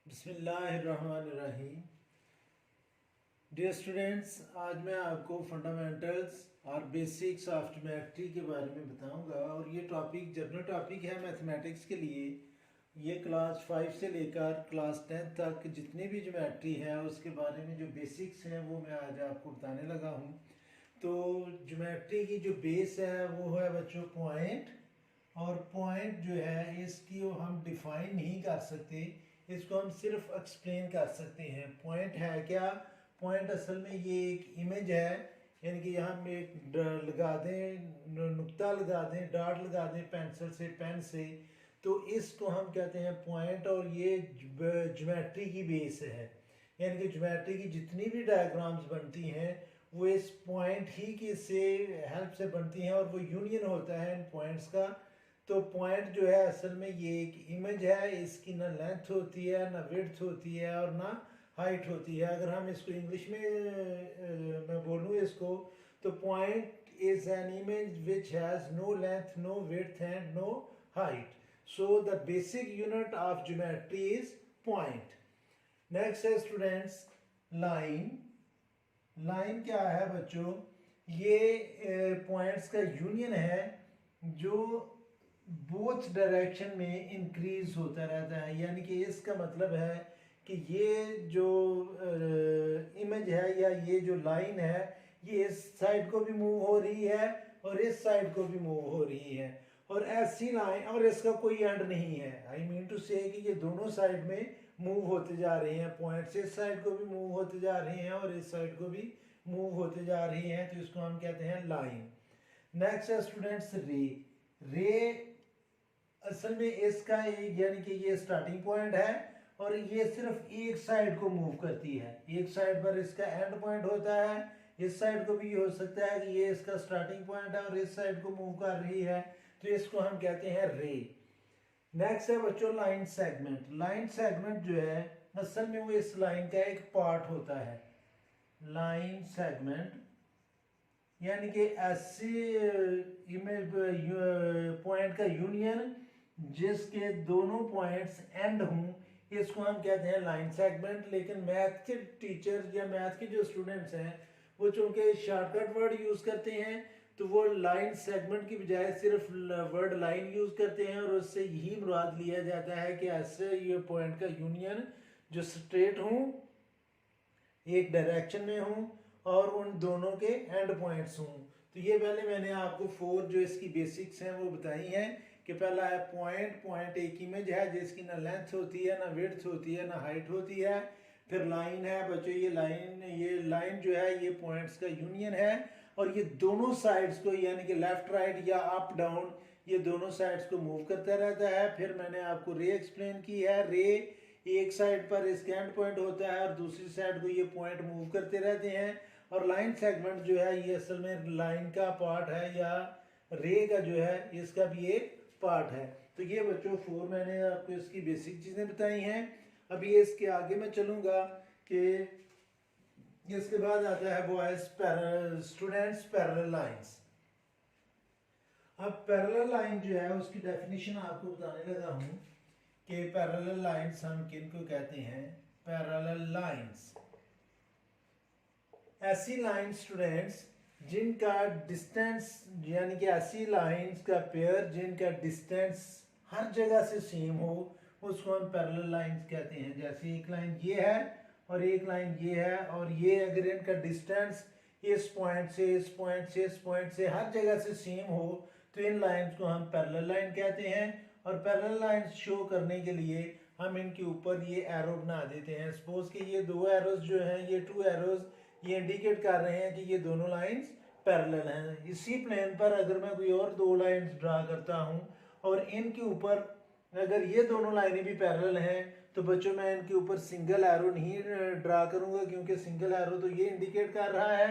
बिस्मिल्लाहिर्रहमानिर्रहीम। Dear students, आज मैं आपको फंडामेंटल्स और बेसिक्स ऑफ ज्योमेट्री के बारे में बताऊंगा और ये टॉपिक जनरल टॉपिक है मैथमेटिक्स के लिए। ये क्लास 5 से लेकर क्लास 10 तक जितनी भी ज्योमेट्री है उसके बारे में जो बेसिक्स हैं वो मैं आज आपको बताने लगा हूँ। तो ज्योमेट्री की जो बेस है वो है बच्चों पॉइंट। और पॉइंट जो है इसकी वो हम डिफाइन नहीं कर सकते, इसको हम सिर्फ एक्सप्लेन कर सकते हैं। पॉइंट है क्या? पॉइंट असल में ये एक इमेज है, यानी कि यहाँ हम एक लगा दें, नुक्ता लगा दें, डॉट लगा दें पेंसिल से, पेन से, तो इसको हम कहते हैं पॉइंट। और ये ज्योमेट्री की बेस है, यानी कि ज्योमेट्री की जितनी भी डायग्राम्स बनती हैं वो इस पॉइंट ही की से हेल्प से बनती हैं और वो यूनियन होता है इन पॉइंट्स का। तो पॉइंट जो है असल में ये एक इमेज है, इसकी ना लेंथ होती है, ना विड्थ होती है और ना हाइट होती है। अगर हम इसको इंग्लिश में मैं बोलूँ इसको, तो point is an image which has no length, no width and no height. So the basic unit of geometry is point. Next है स्टूडेंट्स लाइन। लाइन क्या है बच्चों? ये पॉइंट्स का यूनियन है जो बोथ डायरेक्शन में इंक्रीज होता रहता है। यानी कि इसका मतलब है कि ये जो इमेज है या ये जो लाइन है ये इस साइड को भी मूव हो रही है और इस साइड को भी मूव हो रही है। और ऐसी लाइन, और इसका कोई एंड नहीं है। आई मीन टू से कि ये दोनों साइड में मूव होते जा रहे हैं। पॉइंट्स इस साइड को भी मूव होते जा रहे हैं और इस साइड को भी मूव होते जा रही हैं, तो इसको हम कहते हैं लाइन। नेक्स्ट है स्टूडेंट्स रे। रे असल में इसका यानी कि ये स्टार्टिंग पॉइंट है और ये सिर्फ एक साइड को मूव करती है। एक साइड पर इसका एंड पॉइंट होता है, इस साइड को भी हो सकता है कि ये इसका स्टार्टिंग पॉइंट है और इस साइड को मूव कर रही है, तो इसको हम कहते हैं रे। नेक्स्ट है बच्चों लाइन सेगमेंट। लाइन सेगमेंट जो है असल में वो इस लाइन का एक पार्ट होता है। लाइन सेगमेंट यानी कि ऐसी इमेज पॉइंट का यूनियन जिसके दोनों पॉइंट्स एंड हों, इसको हम कहते हैं लाइन सेगमेंट। लेकिन मैथ के टीचर या मैथ के जो स्टूडेंट्स हैं वो चूंकि शॉर्टकट वर्ड यूज करते हैं, तो वो लाइन सेगमेंट की बजाय सिर्फ वर्ड लाइन यूज करते हैं और उससे यही मुराद लिया जाता है कि ऐसे ये पॉइंट का यूनियन जो स्ट्रेट हों, एक डायरेक्शन में हूँ और उन दोनों के एंड पॉइंट्स हूँ। तो ये पहले मैंने आपको 4 जो इसकी बेसिक्स हैं वो बताई हैं कि पहला है पॉइंट। पॉइंट एक इमेज है जिसकी ना लेंथ होती है, ना विड्थ होती है, ना हाइट होती है। फिर लाइन है बच्चों, ये लाइन जो है ये पॉइंट्स का यूनियन है और ये दोनों साइड्स को यानी कि लेफ्ट राइट या अप डाउन ये दोनों साइड्स को मूव करता रहता है। फिर मैंने आपको रे एक्सप्लेन की है। रे एक साइड पर इसका एंड पॉइंट होता है और दूसरी साइड को ये पॉइंट मूव करते रहते हैं। और लाइन सेगमेंट जो है ये असल में लाइन का पार्ट है या रे का जो है इसका भी एक पार्ट है। तो ये बच्चों 4 मैंने आपको इसकी बेसिक चीजें बताई हैं। अभी इसके आगे मैं चलूंगा कि इसके बाद आता है बॉयज स्टूडेंट्स पैरेलल लाइंस। अब पैरेलल लाइन जो है उसकी डेफिनेशन आपको बताने लगा हूं कि पैरेलल लाइंस हम किन को कहते हैं। पैरेलल लाइंस ऐसी लाइन स्टूडेंट्स जिनका डिस्टेंस, यानी कि ऐसी लाइंस का पेयर जिनका डिस्टेंस हर जगह से सेम हो, उसको हम पैरेलल लाइंस कहते हैं। जैसे एक लाइन ये है और एक लाइन ये है और ये अगर इनका डिस्टेंस इस पॉइंट से इस पॉइंट से इस पॉइंट से हर जगह से सेम हो, तो इन लाइंस को हम पैरेलल लाइन कहते हैं। और पैरेलल लाइंस शो करने के लिए हम इनके ऊपर ये एरो बना देते हैं। सपोज कि ये 2 एरोज जो हैं, ये 2 एरोज ये इंडिकेट कर रहे हैं कि ये दोनों लाइंस पैरेलल हैं। इसी प्लेन पर अगर मैं कोई और 2 लाइंस ड्रा करता हूं और इनके ऊपर अगर ये दोनों लाइनें भी पैरेलल हैं, तो बच्चों मैं इनके ऊपर सिंगल एरो नहीं ड्रा करूंगा, क्योंकि सिंगल एरो तो ये इंडिकेट कर रहा है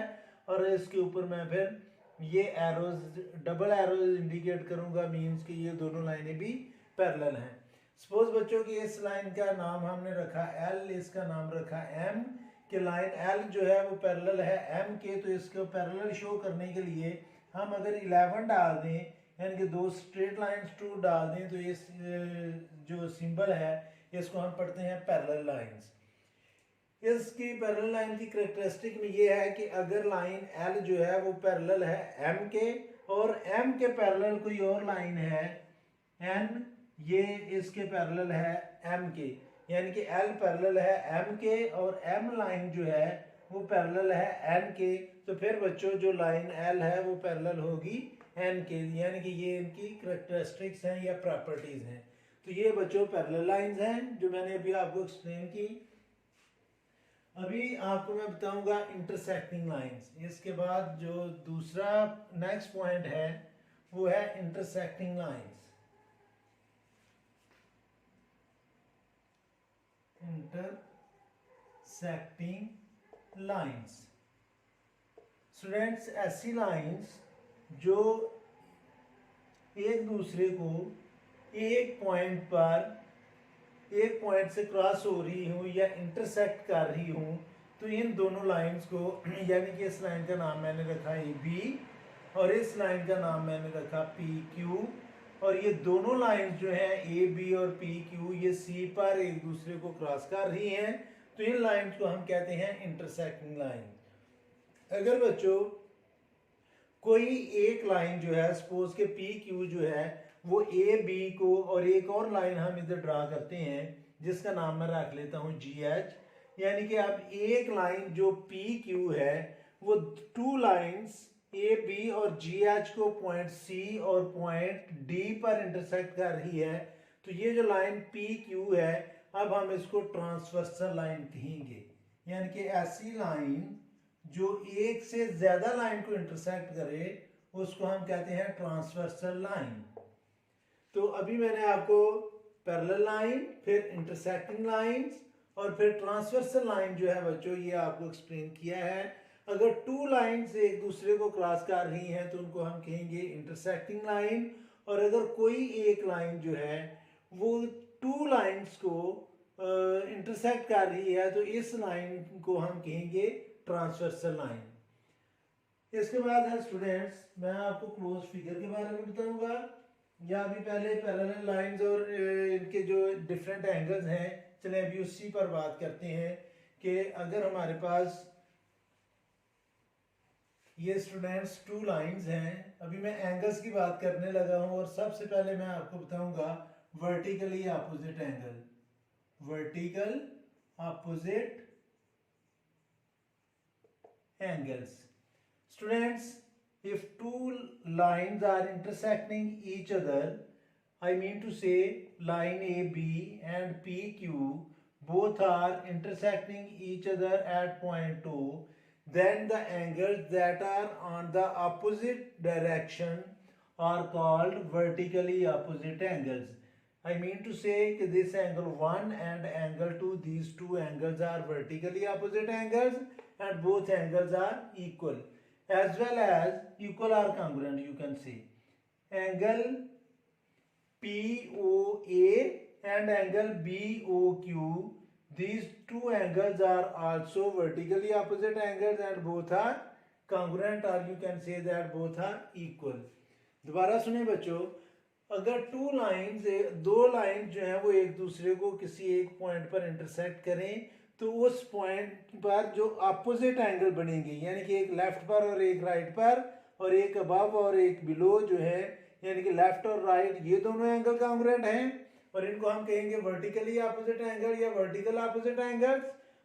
और इसके ऊपर मैं फिर ये एरोज डबल एरोज इंडिकेट करूंगा, मींस कि ये दोनों लाइनें भी पैरेलल हैं। सपोज बच्चों की इस लाइन का नाम हमने रखा एल, इसका नाम रखा एम, कि लाइन एल जो है वो पैरेलल है एम के। तो इसको पैरेलल शो करने के लिए हम अगर 11 डाल दें, यानी कि 2 स्ट्रेट लाइंस 2 डाल दें, तो इस जो सिंबल है इसको हम पढ़ते हैं पैरेलल लाइंस। इसकी पैरेलल लाइन की करेक्टरिस्टिक में ये है कि अगर लाइन एल जो है वो पैरेलल है एम के, और एम के पैरेलल कोई और लाइन है एन, ये इसके पैरेलल है एम के, यानी कि एल पैरेलल है एम के और एम लाइन जो है वो पैरेलल है एन के, तो फिर बच्चों जो लाइन एल है वो पैरेलल होगी एन के, यानी कि ये इनकी करेक्टरिस्टिक्स हैं या प्रॉपर्टीज हैं। तो ये बच्चों पैरेलल लाइंस हैं जो मैंने अभी आपको एक्सप्लेन की। अभी आपको मैं बताऊंगा इंटरसेक्टिंग लाइंस। इसके बाद जो दूसरा नेक्स्ट पॉइंट है वो है intersecting lines. Intersecting lines students ऐसी लाइंस जो एक दूसरे को एक पॉइंट से क्रॉस हो रही हूँ या इंटरसेक्ट कर रही हूँ, तो इन दोनों लाइंस को, यानी कि इस लाइन का नाम मैंने रखा ए बी और इस लाइन का नाम मैंने रखा पी क्यू, और ये दोनों लाइंस जो हैं ए बी और पी क्यू ये सी पर एक दूसरे को क्रॉस कर रही हैं, तो इन लाइंस को हम कहते हैं इंटरसेक्टिंग लाइन। अगर बच्चों कोई एक लाइन जो है, सपोज के पी क्यू जो है वो ए बी को, और एक और लाइन हम इधर ड्रा करते हैं जिसका नाम मैं रख लेता हूँ जी एच, यानी कि अब एक लाइन जो पी क्यू है वो टू लाइंस ए बी और जी एच को पॉइंट सी और पॉइंट डी पर इंटरसेक्ट कर रही है, तो ये जो लाइन पी क्यू है अब हम इसको ट्रांसवर्सल लाइन कहेंगे, यानी कि ऐसी लाइन जो एक से ज्यादा लाइन को इंटरसेक्ट करे उसको हम कहते हैं ट्रांसवर्सल लाइन। तो अभी मैंने आपको पैरेलल लाइन, फिर इंटरसेक्टिंग लाइंस और फिर ट्रांसवर्सल लाइन जो है बच्चों ये आपको एक्सप्लेन किया है। अगर टू लाइंस एक दूसरे को क्रॉस कर रही हैं तो उनको हम कहेंगे इंटरसेक्टिंग लाइन, और अगर कोई एक लाइन जो है वो टू लाइंस को इंटरसेक्ट कर रही है तो इस लाइन को हम कहेंगे ट्रांसवर्सल लाइन। इसके बाद है स्टूडेंट्स मैं आपको क्लोज फिगर के बारे में बताऊंगा, या अभी पहले पैरेलल लाइंस और इनके जो डिफरेंट एंगल्स हैं, चले अभी उसी पर बात करते हैं कि अगर हमारे पास ये स्टूडेंट्स टू लाइंस हैं, अभी मैं एंगल्स की बात करने लगा हूं, और सबसे पहले मैं आपको बताऊंगा vertically opposite angle. Vertical opposite angles. Students, if two lines are intersecting each other, I mean to say line AB and PQ both are intersecting each other at point O, then the angles that are on the opposite direction are called vertically opposite angles. I mean to say that this angle 1 and angle 2, these two angles are vertically opposite angles and both angles are equal, as well as equal or congruent, you can say. Angle POA and angle BOQ, these two angles are also vertically opposite angles and both are congruent, or you can say that both are equal. दोबारा सुने बच्चों, अगर two lines, दो line जो है वो एक दूसरे को किसी एक पॉइंट पर इंटरसेक्ट करें तो उस पॉइंट पर जो अपोजिट एंगल बनेंगे, यानी कि एक लेफ्ट पर और एक राइट पर, और एक अबव और एक बिलो जो है, यानी कि लेफ्ट और राइट ये दोनों एंगल कॉन्ग्रुएंट हैं, और इनको हम कहेंगे वर्टिकली अपोजिट एंगल या वर्टिकल अपोजिट एंगल्स।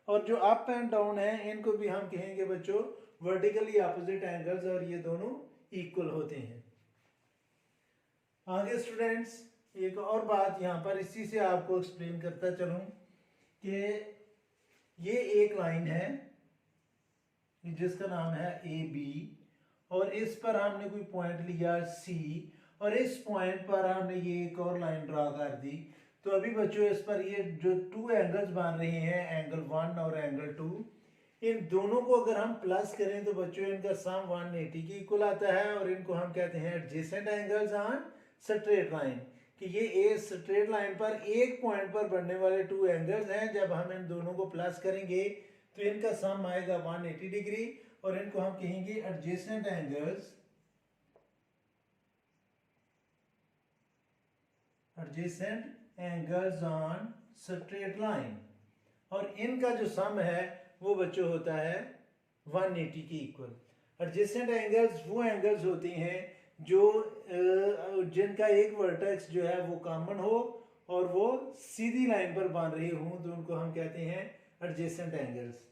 और जो अप एंड डाउन है इनको भी हम कहेंगे बच्चों वर्टिकली अपोजिट एंगल्स, और ये दोनों इक्वल होते हैं। आगे स्टूडेंट्स एक और बात यहाँ पर इसी से आपको एक्सप्लेन करता चलूं कि ये एक लाइन है जिसका नाम है ए बी, और इस पर हमने कोई पॉइंट लिया सी, और इस पॉइंट पर हमने ये एक और लाइन ड्रा कर दी। तो अभी बच्चों इस पर ये जो टू एंगल्स बन रहे हैं, एंगल 1 और एंगल 2, इन दोनों को अगर हम प्लस करें तो बच्चों इनका सम 180 के इक्वल आता है, और इनको हम कहते हैं adjacent angles on straight line, कि ये ए स्ट्रेट लाइन पर एक पॉइंट पर बनने वाले टू एंगल्स हैं। जब हम इन दोनों को प्लस करेंगे तो इनका सम आएगा 180 डिग्री, और इनको हम कहेंगे adjacent angles, adjacent angles on straight line, और इनका जो सम है वो बच्चों होता है 180 के इक्वल। एडजेसेंट एंगल्स वो एंगल्स होती हैं जो जिनका एक वर्टेक्स जो है वो कॉमन हो और वो सीधी लाइन पर बन रही हो, तो उनको हम कहते हैं एडजेसेंट एंगल्स।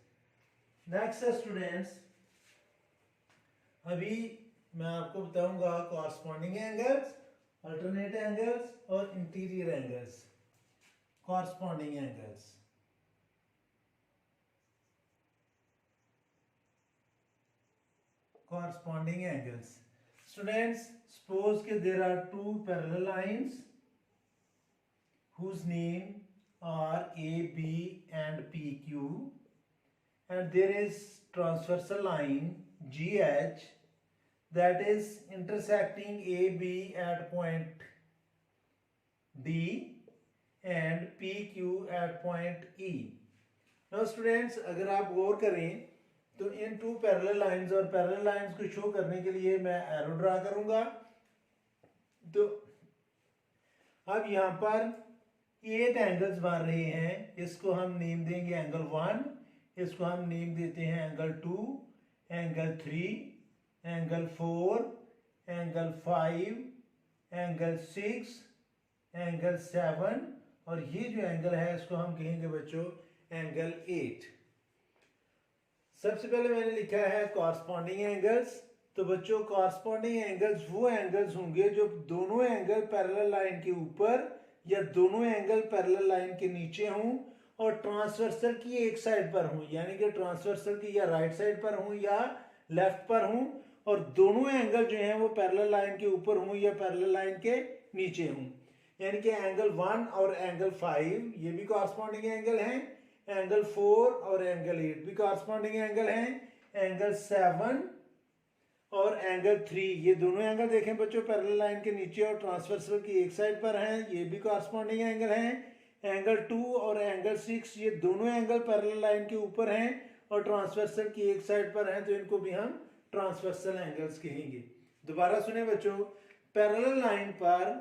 नेक्स्ट है स्टूडेंट्स, अभी मैं आपको बताऊंगा कॉरस्पॉन्डिंग एंगल्स, अल्टरनेट एंगल्स और interior angles. Corresponding angles, corresponding angles. Students, suppose that there are two parallel lines whose name are AB and PQ, and there is transversal line GH that is intersecting AB at point D and PQ at point E. Now students, अगर आप गौर करें तो इन to parallel lines और parallel lines को show करने के लिए मैं एरो ड्रा करूंगा। तो अब यहाँ पर 8 एंगल्स बन रहे हैं, इसको हम नेम देंगे एंगल 1, इसको हम नेम देते हैं angle 2, angle 3, angle 4, angle 5, angle 6, angle 7, और ये जो एंगल है इसको हम कहेंगे बच्चों एंगल 8। सबसे पहले मैंने लिखा है कॉरस्पॉन्डिंग एंगल्स। तो बच्चों कॉरस्पॉन्डिंग एंगल्स वो एंगल्स होंगे जो दोनों एंगल पैरेलल लाइन के ऊपर या दोनों एंगल पैरेलल लाइन के नीचे हों और ट्रांसवर्सल की एक साइड पर हों, यानी कि ट्रांसवर्सल की या राइट साइड पर हों या लेफ्ट पर हों, और दोनों एंगल जो हैं वो पैरेलल लाइन के ऊपर हों या पैरेलल लाइन के नीचे हों। यानी कि एंगल 1 और एंगल 5 ये भी कॉरस्पॉन्डिंग एंगल हैं, एंगल 4 और एंगल 8 भी कॉरस्पॉन्डिंग एंगल हैं, एंगल 7 और एंगल 3 ये दोनों एंगल देखें बच्चों पैरेलल लाइन के नीचे और ट्रांसवर्सल की एक साइड पर हैं, ये भी कॉरस्पॉन्डिंग एंगल हैं। एंगल 2 और एंगल 6 ये दोनों एंगल पैरेलल लाइन के ऊपर हैं और ट्रांसवर्सल की एक साइड पर हैं, तो इनको भी हम ट्रांसवर्सल एंगल्स कहेंगे। दोबारा सुने बच्चों, पैरेलल लाइन पर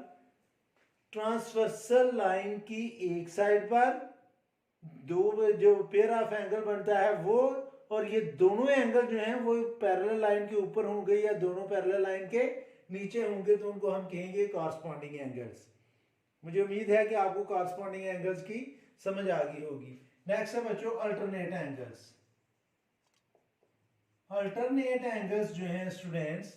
ट्रांसवर्सल लाइन की एक साइड पर दो जो पेयर ऑफ एंगल बनता है वो, और ये दोनों एंगल जो हैं वो पैरेलल लाइन के ऊपर होंगे या दोनों पैरेलल लाइन के नीचे होंगे, तो उनको हम कहेंगे कॉरस्पॉन्डिंग एंगल्स। मुझे उम्मीद है कि आपको कॉरस्पॉन्डिंग एंगल्स की समझ आ गई होगी। नेक्स्ट है बच्चों अल्टरनेट एंगल्स। अल्टरनेट एंगल्स जो हैं स्टूडेंट्स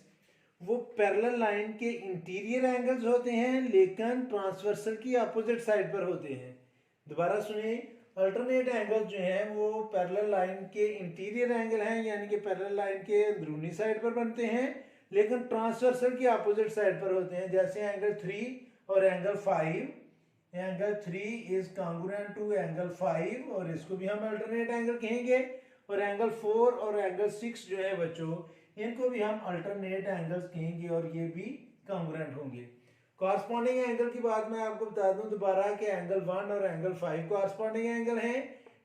वो पैरेलल लाइन के इंटीरियर एंगल्स होते हैं लेकिन ट्रांसवर्सल की अपोजिट साइड पर होते हैं। दोबारा सुनिए, अल्टरनेट एंगल्स जो हैं वो पैरेलल लाइन के इंटीरियर एंगल हैं, यानी कि पैरेलल लाइन के अंदरूनी साइड पर बनते हैं लेकिन ट्रांसवर्सल की अपोजिट साइड पर होते हैं। जैसे एंगल 3 और angle 5, angle 3 is congruent to angle 5 और इसको भी हम अल्टरनेट एंगल कहेंगे, और एंगल 4 और एंगल 6 जो है बच्चों इनको भी हम अल्टरनेट एंगल्स कहेंगे और ये भी कॉन्ग्रुएंट होंगे। कॉरस्पॉन्डिंग एंगल की बात मैं आपको बता दूं दोबारा कि एंगल 1 और एंगल 5 कॉरस्पॉन्डिंग एंगल हैं,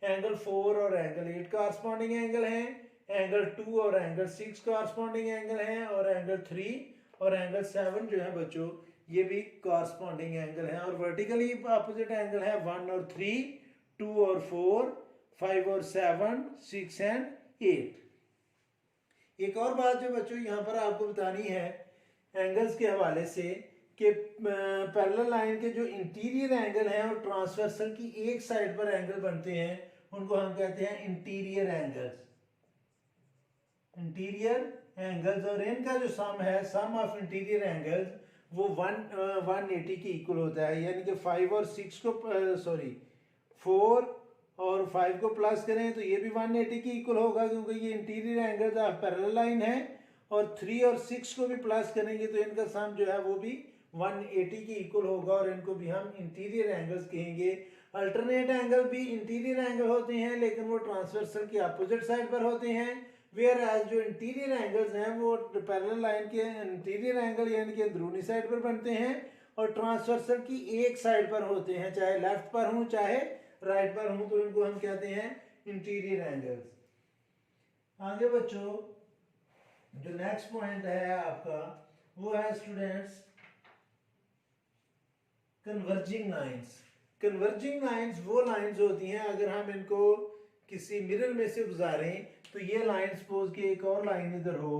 एंगल 4 और एंगल 8 कॉरस्पॉन्डिंग एंगल हैं, एंगल 2 और एंगल 6 कॉरस्पॉन्डिंग एंगल हैं, और एंगल 3 और एंगल 7 जो है बच्चों ये भी कॉरस्पॉन्डिंग एंगल हैं। और वर्टिकली अपोजिट एंगल है 1 और 3, 2 और 4, 5 और 7, 6 एंड 8। एक और बात जो बच्चों यहाँ पर आपको बतानी है एंगल्स के हवाले से कि पैरेलल लाइन के जो इंटीरियर एंगल हैं और ट्रांसवर्सल की एक साइड पर एंगल बनते हैं उनको हम कहते हैं इंटीरियर एंगल्स। इंटीरियर एंगल्स, और इनका जो सम है सम ऑफ इंटीरियर एंगल्स वो 180 के इक्वल होता है, यानी कि 5 और 6 को 4 और 5 को प्लस करें तो ये भी 180 के इक्वल होगा क्योंकि ये interior angles of parallel line है, और 3 और 6 को भी प्लस करेंगे तो इनका सम जो है वो भी 180 के इक्वल होगा और इनको भी हम इंटीरियर एंगल्स कहेंगे। अल्टरनेट एंगल भी इंटीरियर एंगल होते हैं लेकिन वो ट्रांसवर्सल के अपोजिट साइड पर होते हैं, वेयर एज जो इंटीरियर एंगल्स हैं वो पैरेलल लाइन के इंटीरियर एंगल यानी कि अंदरूनी साइड पर बनते हैं और ट्रांसवर्सल की एक साइड पर होते हैं, चाहे लेफ्ट पर हों चाहे राइट पर हों, तो इनको हम कहते हैं इंटीरियर एंगल्स। आगे बच्चों जो नेक्स्ट पॉइंट है आपका वो है students converging lines. Converging lines वो लाइंस होती हैं, अगर हम इनको किसी मिरर में से गुजारें तो ये लाइन सपोज कि एक और लाइन इधर हो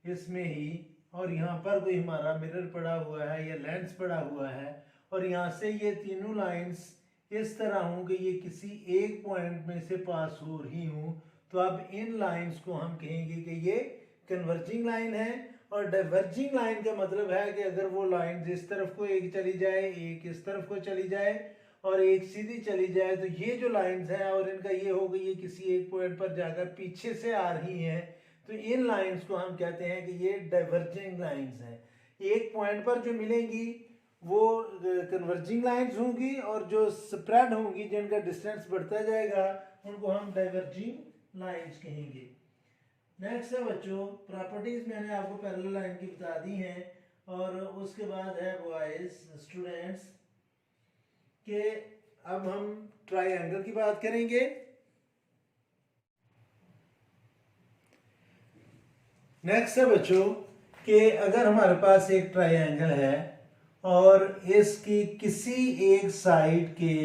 इसमें ही, और यहाँ पर कोई हमारा मिरर पड़ा हुआ है या लेंस पड़ा हुआ है, और यहाँ से ये तीनों लाइंस इस तरह हों कि ये किसी एक पॉइंट में से पास हो रही हूँ, तो अब इन लाइंस को हम कहेंगे कि ये कन्वर्जिंग लाइन है। और डाइवर्जिंग लाइन का मतलब है कि अगर वो लाइन इस तरफ को एक चली जाए, एक इस तरफ को चली जाए और एक सीधी चली जाए, तो ये जो लाइंस हैं और इनका ये हो गई, ये किसी एक पॉइंट पर जाकर पीछे से आ रही हैं, तो इन लाइंस को हम कहते हैं कि ये डाइवर्जिंग लाइंस हैं। एक पॉइंट पर जो मिलेंगी वो कन्वर्जिंग लाइंस होंगी, और जो स्प्रेड होंगी जिनका डिस्टेंस बढ़ता जाएगा उनको हम डाइवर्जिंग लाइंस कहेंगे। नेक्स्ट है बच्चों, प्रॉपर्टीज मैंने आपको पैरेलल लाइन की बता दी हैं, और उसके बाद है बॉयज स्टूडेंट्स के अब हम ट्रायंगल की बात करेंगे। नेक्स्ट है बच्चों कि अगर हमारे पास एक ट्रायंगल है और इसकी किसी एक साइड के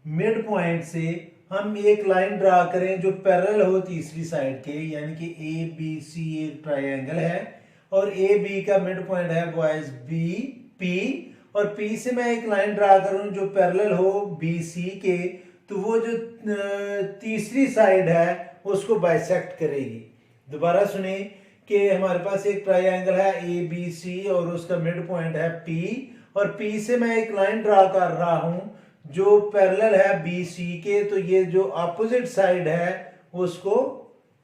मिड पॉइंट से हम एक लाइन ड्रा करें जो पैरेलल हो तीसरी साइड के, यानी कि ए बी सी एक ट्रायंगल है और ए बी का मिड पॉइंट है बॉयज बी पी, और पी से मैं एक लाइन ड्रा करूं जो पैरेलल हो बी सी के, तो वो जो तीसरी साइड है उसको बाइसेक्ट करेगी। दोबारा सुने कि हमारे पास एक ट्रायंगल है ए बी सी और उसका मिड पॉइंट है पी, और पी से मैं एक लाइन ड्रा कर रहा हूं जो पैरेलल है बी सी के, तो ये जो अपोजिट साइड है उसको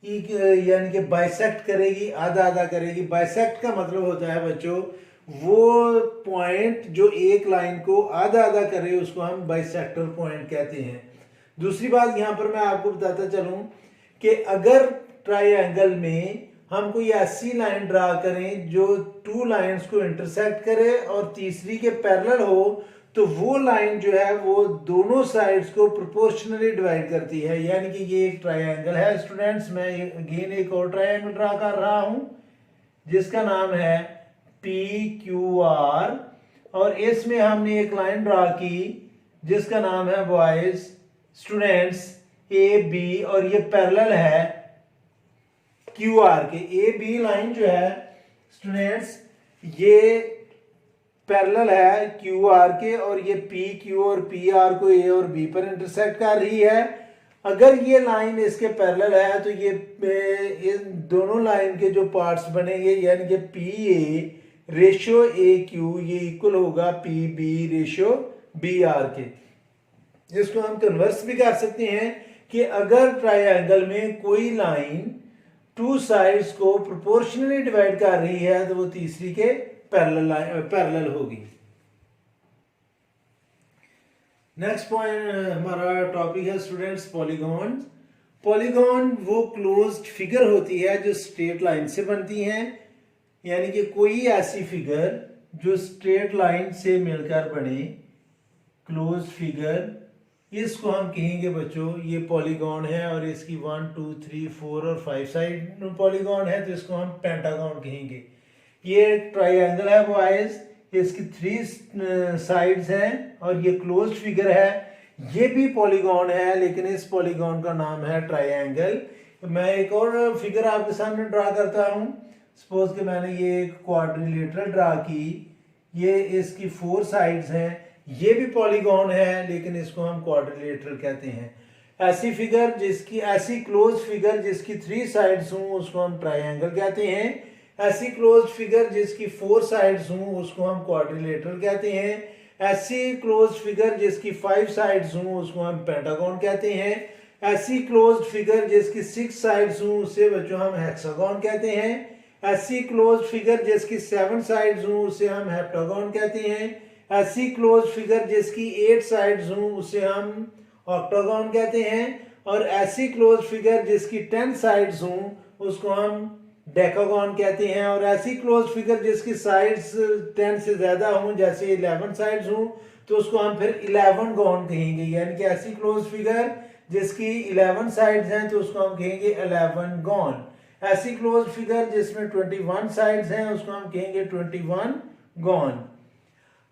यानी कि बाइसेक्ट करेगी, आधा आधा करेगी। बाइसेक्ट का मतलब होता है बच्चों वो पॉइंट जो एक लाइन को आधा आधा करे उसको हम बाइसेक्टर पॉइंट कहते हैं। दूसरी बात यहाँ पर मैं आपको बताता चलूं कि अगर ट्रायंगल में हम कोई ऐसी लाइन ड्रा करें जो टू लाइंस को इंटरसेक्ट करे और तीसरी के पैरेलल हो, तो वो लाइन जो है वो दोनों साइड्स को प्रोपोर्शनली डिवाइड करती है। यानी कि ये एक ट्रायंगल है स्टूडेंट्स, मैं अगेन एक और ट्रायंगल ड्रा कर रहा हूं जिसका नाम है पी क्यू आर, और इसमें हमने एक लाइन ड्रा की जिसका नाम है बॉयज स्टूडेंट्स ए बी, और ये पैरेलल है क्यू आर के। ए बी लाइन जो है स्टूडेंट्स ये पैरेलल है क्यू आर के, और ये पी क्यू और पी आर को ए और बी पर इंटरसेक्ट कर रही है। अगर ये लाइन इसके पैरेलल है तो ये इन दोनों लाइन के जो पार्ट्स बनेंगे यानी कि P A ratio A Q ये इक्वल होगा P B ratio B R के। इसको हम कन्वर्स भी कर सकते हैं कि अगर ट्रायंगल में कोई लाइन टू साइड्स को प्रोपोर्शनली डिवाइड कर रही है तो वो तीसरी के पैरेलल होगी। नेक्स्ट पॉइंट हमारा टॉपिक है स्टूडेंट्स पॉलीगॉन। पॉलीगॉन वो क्लोज्ड फिगर होती है जो स्ट्रेट लाइन से बनती हैं, यानी कि कोई ऐसी फिगर जो स्ट्रेट लाइन से मिलकर बने क्लोज फिगर, इसको हम कहेंगे बच्चों ये पॉलीगॉन है, और इसकी 1 2 3 4 और 5 साइड पॉलीगॉन है तो इसको हम पेंटागॉन कहेंगे। ये ट्रायंगल है बॉयज, इसकी 3 साइड्स हैं और ये क्लोज्ड फिगर है। ये भी पॉलीगॉन है लेकिन इस पॉलीगॉन का नाम है ट्रायंगल। मैं एक और फिगर आपके सामने ड्रा करता हूं। सपोज कि मैंने ये एक क्वाड्रिलेटरल ड्रा की, ये इसकी 4 साइड्स हैं, ये भी पॉलीगॉन है लेकिन इसको हम क्वाड्रिलेटरल कहते हैं। ऐसी फिगर जिसकी ऐसी क्लोज फिगर जिसकी 3 साइड्स हों उसको हम ट्रायंगल कहते हैं। ऐसी क्लोज फिगर जिसकी 4 साइड्स हों उसको हम क्वाड्रिलेटरल कहते हैं। ऐसी क्लोज फिगर जिसकी 5 साइड्स हों उसको हम पेंटागॉन कहते हैं। ऐसी क्लोज फिगर जिसकी 6 साइड्स हों उसे बच्चों हम हेक्सागॉन कहते हैं। ऐसी क्लोज फिगर जिसकी 7 साइड्स हों उसे हम हेप्टागॉन कहते हैं। ऐसी क्लोज फिगर जिसकी 8 साइड्स हों उसे हम ऑक्टागॉन कहते हैं। और ऐसी क्लोज फिगर जिसकी 10 साइड्स हों उसको हम डेकागॉन कहते हैं। और ऐसी क्लोज फिगर जिसकी साइड्स 10 से ज्यादा हों जैसे 11 साइड्स हों तो उसको हम फिर 11 गॉन कहेंगे। यानी कि ऐसी क्लोज फिगर जिसकी 11 साइड्स हैं तो उसको हम कहेंगे 11 गॉन। ऐसी क्लोज फिगर जिसमें 21 साइड्स हैं उसको हम कहेंगे 21 गॉन।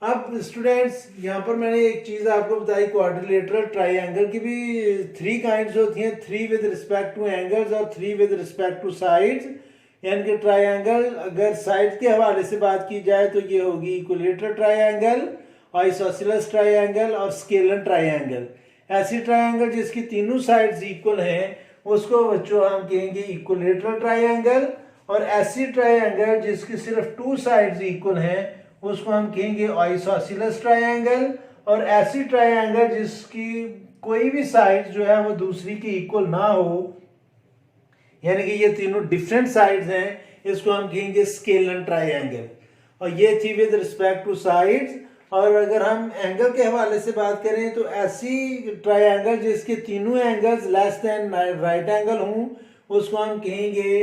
अब स्टूडेंट्स यहाँ पर मैंने एक चीज़ आपको बताई, क्वाड्रिलेटरल ट्राइंगल की भी 3 काइंड्स होती हैं, 3 विद रिस्पेक्ट टू एंगल्स और 3 विद रिस्पेक्ट टू साइड्स। यानी कि ट्राइंगल अगर साइड के हवाले से बात की जाए तो ये होगी इक्विलेटरल ट्राइंगल, आइसोसेलेस ट्राइंगल और स्केलर ट्राइंगल। ऐसी ट्राइंगल जिसकी तीनों साइड्स इक्वल हैं उसको बच्चों हम कहेंगे इक्विलेटरल ट्राइंगल, और ऐसी ट्राइंगल जिसकी सिर्फ 2 साइड्स इक्वल हैं उसको हम कहेंगे आइसोसेलेस ट्राइंगल, और ऐसी ट्राइंगल जिसकी कोई भी साइड जो है वो दूसरी की इक्वल ना हो, यानी कि ये तीनों डिफरेंट साइड्स हैं, इसको हम कहेंगे स्केलर ट्राइंगल। और ये थी विद रिस्पेक्ट टू साइड्स। और अगर हम एंगल के हवाले से बात करें तो ऐसी ट्राइंगल जिसके तीनों angles less than right angle हों उसको हम कहेंगे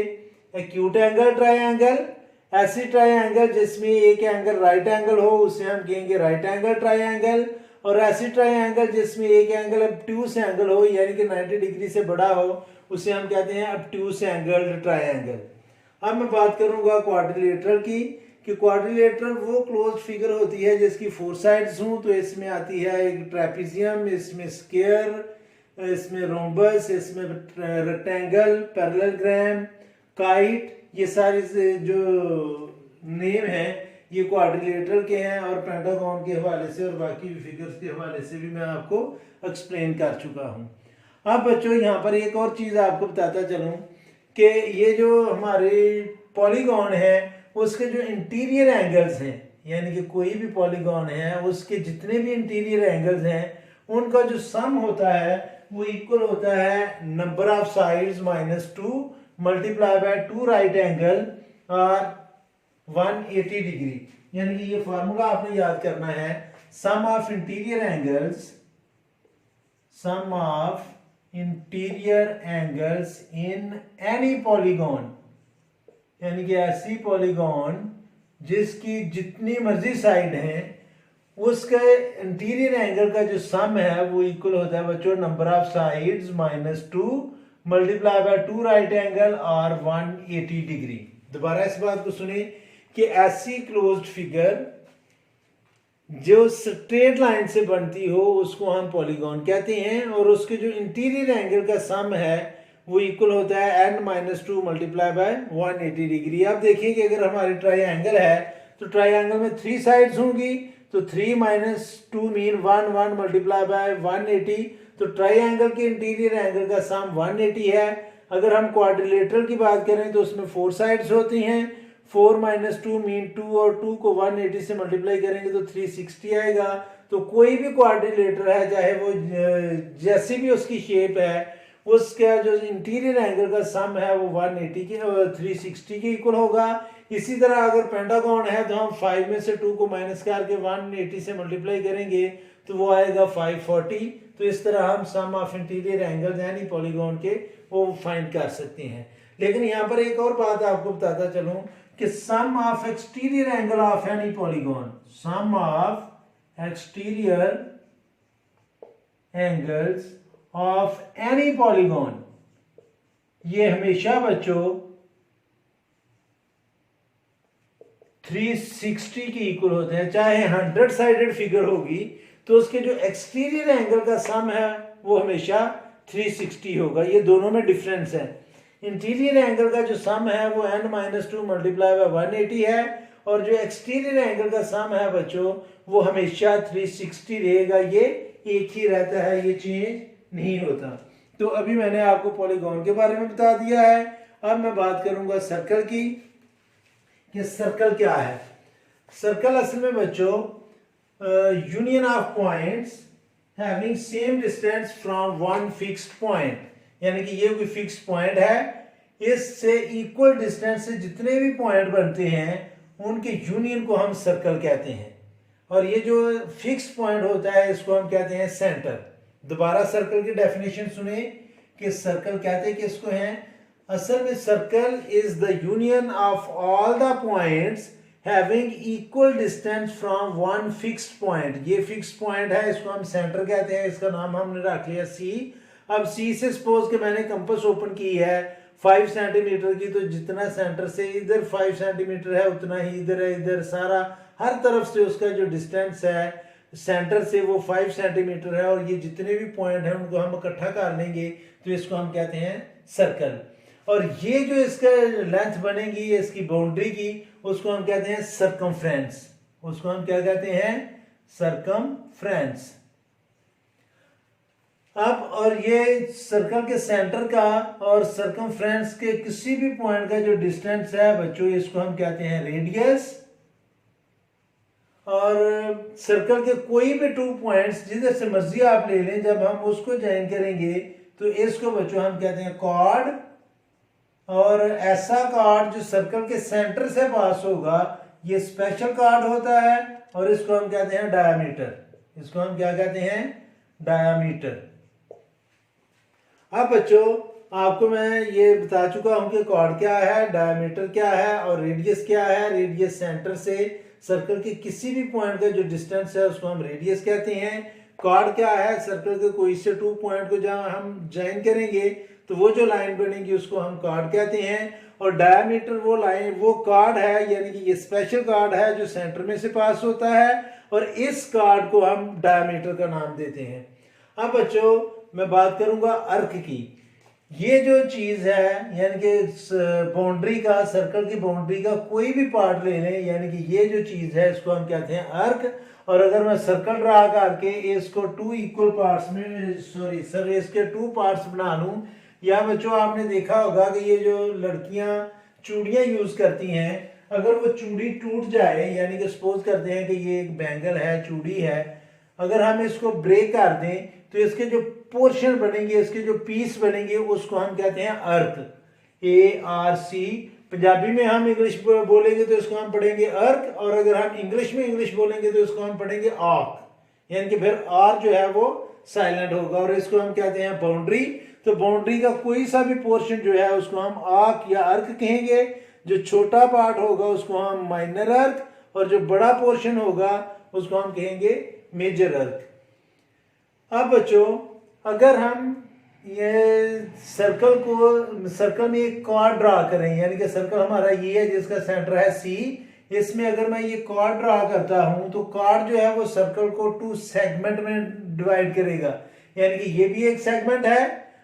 एक्यूट एंगल ट्राइंगल। ऐसी ट्राइंगल जिसमें एक एंगल राइट एंगल हो उसे हम कहेंगे राइट एंगल ट्राइंगल, और ऐसी ट्राइंगल जिसमें एक एंगल ऑब्ट्यूस एंगल हो यानी कि 90 डिग्री से बड़ा हो उसे हम कहते हैं ऑब्ट्यूस एंगल ट्राइंगल। अब मैं बात करूंगा क्वाड्रिलेटरल की, कि क्वाड्रिलेटरल वो क्लोज्ड फिगर होती है जिसकी 4 साइड्स हों। तो इसमें आती है एक ट्रेपेजियम, इसमें स्क्वायर, इसमें रोम्बस, इसमें रेक्टेंगल, पैरेललोग्राम, काइट, ये सारे जो नेम हैं ये क्वाड्रिलेटरल के हैं, और पेंटागन के हवाले से और बाकी फिगर्स के हवाले से भी मैं आपको एक्सप्लेन कर चुका हूँ। अब बच्चों यहाँ पर एक और चीज़ आपको बताता चलूँ कि ये जो हमारे पॉलीगॉन है उसके जो इंटीरियर एंगल्स हैं, यानी कि कोई भी पॉलीगॉन है उसके जितने भी इंटीरियर एंगल्स हैं उनका जो सम होता है वो इक्वल होता है number of sides minus 2 multiply by 2 right angle और 180 डिग्री। यानी कि ये फार्मूला आपने याद करना है, sum of interior angles, sum of interior angles in any polygon, यानी कि ऐसी पॉलीगॉन जिसकी जितनी मर्जी साइड है उसके इंटीरियर एंगल का जो सम है वो इक्वल होता है बच्चों number of sides minus 2 multiply by 2 right angle और 180 डिग्री। दोबारा इस बात को सुनिए कि ऐसी क्लोज्ड फिगर जो स्ट्रेट लाइन से बनती हो उसको हम पॉलीगॉन कहते हैं, और उसके जो इंटीरियर एंगल का सम है वो इक्वल होता है n minus 2 multiply by 180 degree. आप देखिए कि अगर हमारी ट्राइंगल है तो ट्राइंगल में 3 साइड्स होंगी, तो 3 माइनस 2 मीन 1 1 मल्टीप्लाई बाय 180, तो ट्राइंगल के इंटीरियर एंगल का सम 180 है। अगर हम क्वाड्रिलेटरल की बात करें तो उसमें 4 साइड्स होती हैं, 4 माइनस 2 मीन 2, और 2 को 180 से मल्टीप्लाई करेंगे तो 360 आएगा। तो कोई भी क्वाड्रिलेटर है चाहे वो जैसी भी उसकी शेप है उसका जो इंटीरियर एंगल का सम है वो 180 के 360 के इक्वल होगा। इसी तरह अगर पेंटागन है तो हम 5 में से 2 को माइनस करके 180 से मल्टीप्लाई करेंगे तो वो आएगा 540। तो इस तरह हम सम ऑफ इंटीरियर एंगल्स यानी पॉलीगॉन के वो फाइंड कर सकते हैं। लेकिन यहाँ पर एक और बात आपको बताता चलूं कि sum of exterior angle of any polygon, sum of exterior angles of any polygon, ये हमेशा बच्चों 360 के इक्वल होते हैं। चाहे 100 साइडेड फिगर होगी तो उसके जो एक्सटीरियर एंगल का सम है वो हमेशा 360 होगा। ये दोनों में डिफरेंस है। इंटीरियर एंगल का जो सम है वो n माइनस 2 मल्टीप्लाई बाय 180 है, और जो एक्सटीरियर एंगल का सम है बच्चों वो हमेशा 360 रहेगा। ये एक ही रहता है, ये चेंज नहीं होता। तो अभी मैंने आपको पॉलीगॉन के बारे में बता दिया है। अब मैं बात करूंगा सर्कल की कि सर्कल क्या है। सर्कल असल में बच्चों union of points having same distance from one fixed point, यानी कि ये कोई फिक्स पॉइंट है, इससे इक्वल डिस्टेंस से जितने भी पॉइंट बनते हैं उनके यूनियन को हम सर्कल कहते हैं। और ये जो फिक्स पॉइंट होता है इसको हम कहते हैं सेंटर। दोबारा सर्कल की डेफिनेशन सुने कि सर्कल कहते हैं किसको हैं। असल में circle is the union of all the points having equal distance from one fixed point. ये फिक्स्ड पॉइंट है, इसको हम सेंटर कहते हैं, इसका नाम हमने रख लिया सी। अब सी से सपोज कि मैंने कंपास ओपन की है 5 सेंटीमीटर की, तो जितना सेंटर से इधर 5 सेंटीमीटर है उतना ही इधर है, इधर सारा हर तरफ से उसका जो डिस्टेंस है सेंटर से वो 5 सेंटीमीटर है। और ये जितने भी पॉइंट हैं उनको हम इकट्ठा कर लेंगे तो इसको हम कहते हैं सर्कल। और ये जो इसका लेंथ बनेगी इसकी बाउंड्री की, उसको हम कहते हैं सर्कमफ्रेंस। उसको हम क्या कहते हैं? सर्कमफ्रेंस। अब और ये सर्कल के सेंटर का और सर्कमफ्रेंस के किसी भी पॉइंट का जो डिस्टेंस है बच्चों, इसको हम कहते हैं रेडियस। और सर्कल के कोई भी 2 पॉइंट्स जिधर से मर्जी आप ले लें, जब हम उसको ज्वाइन करेंगे तो इसको बच्चों हम कहते हैं कॉर्ड। और ऐसा कॉर्ड जो सर्कल के सेंटर से पास होगा ये स्पेशल कॉर्ड होता है, और इसको हम कहते हैं डायामीटर। इसको हम क्या कहते हैं? डायामीटर। अब बच्चों आपको मैं ये बता चुका हूं कि कॉर्ड क्या है, डायामीटर क्या है और रेडियस क्या है। रेडियस सेंटर से सर्कल के किसी भी पॉइंट का जो डिस्टेंस है उसको हम रेडियस कहते हैं। कॉर्ड क्या है? सर्कल के कोई से 2 पॉइंट को जहां हम ज्वाइन करेंगे तो वो जो लाइन बनेगी उसको हम कॉर्ड कहते हैं। और डायामीटर वो लाइन वो कॉर्ड है, यानी कि ये स्पेशल कॉर्ड है जो सेंटर में से पास होता है, और इस कॉर्ड को हम डायामीटर का नाम देते हैं। अब बच्चों मैं बात करूंगा अर्क की। ये जो चीज है यानी कि बाउंड्री का, सर्कल की बाउंड्री का कोई भी पार्ट ले लें, यानी कि ये जो चीज है इसको हम कहते हैं अर्क। और अगर मैं सर्कल ड्रा करके इसको 2 इक्वल पार्ट्स में इसके 2 पार्ट्स बना लूं, या बच्चों आपने देखा होगा कि ये जो लड़कियां चूड़ियां यूज करती हैं, अगर वो चूड़ी टूट जाए, यानी कि सपोज करते हैं कि ये एक बैंगल है, चूड़ी है, अगर हम इसको ब्रेक कर दें तो इसके जो पोर्शन बनेंगे, इसके जो पीस बनेंगे उसको हम कहते हैं अर्क। ARC। पंजाबी में हम इंग्लिश बोलेंगे तो इसको हम पढ़ेंगे अर्क, और अगर हम इंग्लिश में इंग्लिश बोलेंगे तो इसको हम पढ़ेंगे आर्क, यानी कि फिर आर जो है वो साइलेंट होगा। और इसको हम कहते हैं बाउंड्री। तो बाउंड्री का कोई सा भी पोर्शन जो है उसको हम आर्क या अर्क कहेंगे। जो छोटा पार्ट होगा उसको हम माइनर अर्क, और जो बड़ा पोर्शन होगा उसको हम कहेंगे मेजर अर्क। अब बच्चों अगर हम ये सर्कल में एक कॉर्ड ड्रा करें, यानी कि सर्कल हमारा ये है जिसका सेंटर है C, इसमें अगर मैं ये कॉर्ड ड्रा करता हूं तो कॉर्ड जो है वो सर्कल को 2 सेगमेंट में डिवाइड करेगा, यानी कि ये भी एक सेगमेंट है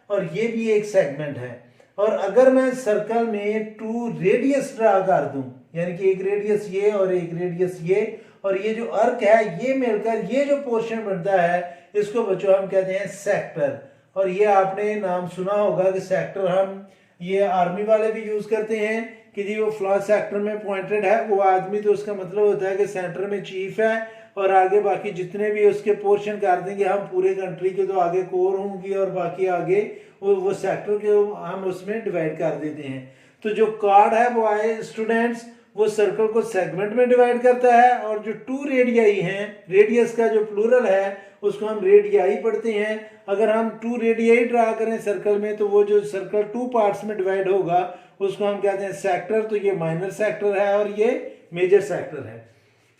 और ये भी एक सेगमेंट है। और अगर मैं सर्कल में 2 रेडियस ड्रा कर दूं, यानी कि एक रेडियस ये और एक रेडियस ये, और ये जो अर्क है ये मिलकर ये जो पोर्शन बनता है इसको बच्चों हम कहते हैं सेक्टर। और ये आपने नाम सुना होगा कि सेक्टर हम ये आर्मी वाले भी यूज करते हैं कि जी वो फ्लॉ सेक्टर में पॉइंटेड है वो आदमी, तो उसका मतलब होता है कि सेंटर में चीफ है और आगे बाकी जितने भी उसके पोर्शन कर देंगे हम पूरे कंट्री के, तो आगे कोर होंगी और बाकी आगे वो सेक्टर के हम उसमें डिवाइड कर देते हैं। तो जो कॉर्ड है वो आए स्टूडेंट्स वो सर्कल को सेगमेंट में डिवाइड करता है, और जो 2 रेडियाई हैं, रेडियस का जो प्लूरल है उसको हम रेडियाई पढ़ते हैं। अगर हम 2 रेडियाई ड्रा करें सर्कल में तो वो जो सर्कल 2 पार्ट्स में डिवाइड होगा उसको हम कहते हैं सेक्टर। तो ये माइनर सेक्टर है और ये मेजर सेक्टर है।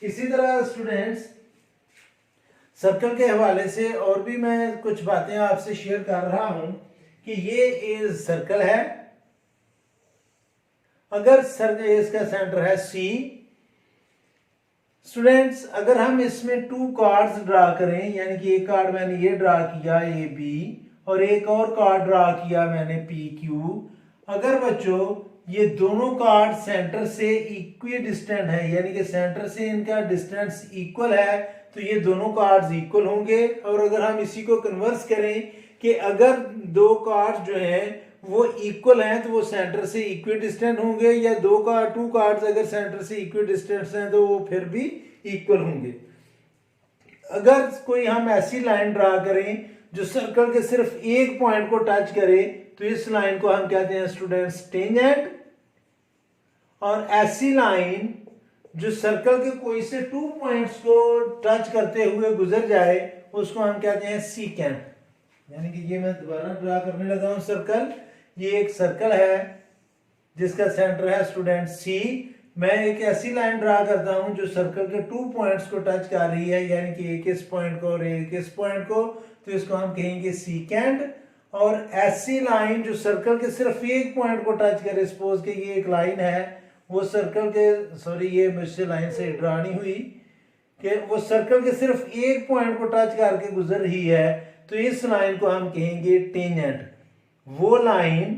इसी तरह स्टूडेंट्स सर्कल के हवाले से और भी मैं कुछ बातें आपसे शेयर कर रहा हूं कि ये सर्कल है, अगर इसका सेंटर है C। स्टूडेंट्स अगर हम इसमें 2 कार्ड्स ड्रा करें, यानी कि एक कार्ड मैंने ये ड्रा किया AB और एक और कार्ड ड्रा किया मैंने PQ, अगर बच्चों ये दोनों कार्ड सेंटर से इक्वी डिस्टेंट है, यानी कि सेंटर से इनका डिस्टेंस इक्वल है, तो ये दोनों कार्ड्स इक्वल होंगे। और अगर हम इसी को कन्वर्स करें कि अगर 2 कार्ड्स जो हैं वो इक्वल हैं तो वो सेंटर से इक्वी डिस्टेंट होंगे, या 2 कार्ड्स अगर सेंटर से इक्वी डिस्टेंट हैं तो वो फिर भी इक्वल होंगे। अगर कोई हम ऐसी लाइन ड्रा करें जो सर्कल के सिर्फ एक पॉइंट को टच करे तो इस लाइन को हम कहते हैं स्टूडेंट्स टेंजेंट। और ऐसी लाइन जो सर्कल के कोई से 2 पॉइंट्स को टच करते हुए गुजर जाए उसको हम कहते हैं सीकेंट। यानी कि ये मैं दोबारा ड्रा करने लगा हूं सर्कल। ये एक सर्कल है जिसका सेंटर है स्टूडेंट C। मैं एक ऐसी लाइन ड्रा करता हूं जो सर्कल के 2 पॉइंट्स को टच कर रही है, यानी कि एक इस पॉइंट को और एक इस पॉइंट को, तो इसको हम कहेंगे सीकेंट। और ऐसी लाइन जो सर्कल के सिर्फ एक पॉइंट को टच करे, सपोज कि ये एक लाइन है, वो सर्कल के, सॉरी ये मुझसे लाइन से ड्रा नहीं हुई, कि वो सर्कल के सिर्फ एक पॉइंट को टच करके गुजर रही है, तो इस लाइन को हम कहेंगे टेंजेंट। वो लाइन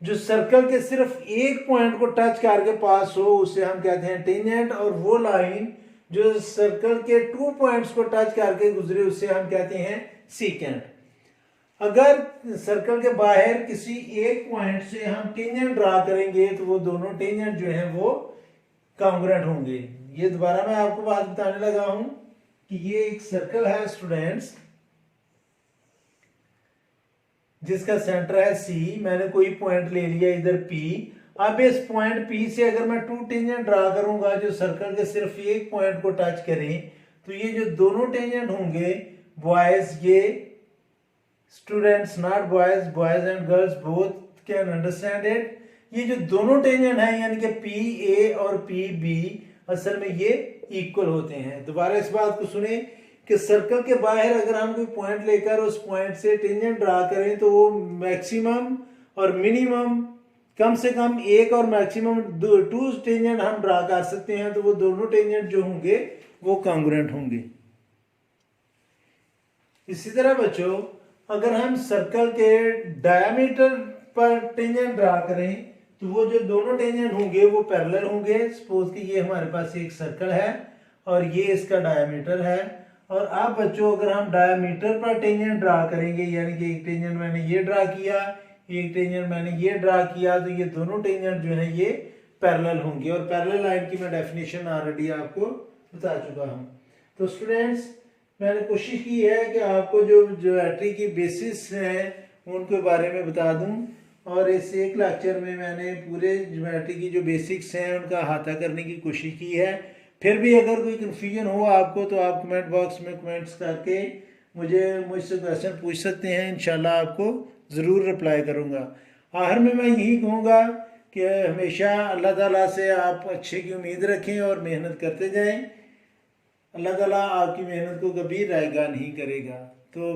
जो सर्कल के सिर्फ एक पॉइंट को टच करके पास हो उसे हम कहते हैं टेंजेंट, और वो लाइन जो सर्कल के 2 पॉइंट्स को टच करके गुजरे उसे हम कहते हैं सीकेंट। अगर सर्कल के बाहर किसी एक पॉइंट से हम टेंजेंट ड्रा करेंगे तो वो दोनों टेंजेंट जो हैं वो कॉन्ग्रुएंट होंगे। ये दोबारा मैं आपको बात बताने लगा हूं कि ये एक सर्कल है स्टूडेंट्स, जिसका सेंटर है सी, मैंने कोई पॉइंट ले लिया इधर पी। अब इस पॉइंट पी से अगर मैं 2 टेंजेंट ड्रा करूंगा जो सर्कल के सिर्फ एक पॉइंट को टच करें, तो ये जो दोनों टेंजेंट होंगे बॉयज, ये students not boys, boys and girls both can understand it, ये जो दोनों टेंजेंट हैं यानी कि पी ए और पी बी असल में ये इक्वल होते हैं। दोबारा इस बात को सुने कि सर्कल के बाहर अगर हम कोई पॉइंट लेकर उस पॉइंट से टेंजेंट ड्रा करें तो वो मैक्सिमम और मिनिमम, कम से कम एक और मैक्सिमम 2 टेंजेंट हम ड्रा कर सकते हैं, तो वो दोनों टेंजेंट जो होंगे वो कॉन्ग्रुएंट होंगे। इसी तरह बच्चों अगर हम सर्कल के डायमीटर पर टेंजेंट ड्रा करें तो वो जो दोनों टेंजेंट होंगे वो पैरेलल होंगे। सपोज कि ये हमारे पास एक सर्कल है और ये इसका डायमीटर है, और अब बच्चों अगर हम डायमीटर पर टेंजेंट ड्रा करेंगे, यानी कि एक टेंजेंट मैंने ये ड्रा किया, एक टेंजेंट मैंने ये ड्रा किया, तो ये दोनों टेंजेंट जो है ये पैरेलल होंगे। और पैरेलल लाइन की मैं डेफिनेशन ऑलरेडी आपको बता चुका हूँ। तो स्टूडेंट्स मैंने कोशिश की है कि आपको जो ज्योमेट्री की बेसिस हैं उनके बारे में बता दूं, और इस एक लेक्चर में मैंने पूरे ज्योमेट्री की जो बेसिक्स हैं उनका अहाता करने की कोशिश की है। फिर भी अगर कोई कन्फ्यूजन हो आपको तो आप कमेंट बॉक्स में कमेंट्स करके मुझसे क्वेश्चन पूछ सकते हैं, इंशाल्लाह आपको ज़रूर रिप्लाई करूँगा। आखिर में मैं यही कहूँगा कि हमेशा अल्लाह ताला से आप अच्छे की उम्मीद रखें और मेहनत करते जाएं। अल्लाह ताला आपकी मेहनत को कभी रायगा नहीं करेगा। तो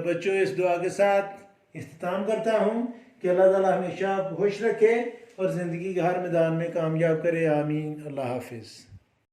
बच्चों इस दुआ के साथ इख्तिताम करता हूँ कि अल्लाह ताला हमेशा आपको खुश रखे और ज़िंदगी के हर मैदान में कामयाब करे। आमीन। अल्लाह हाफिज़।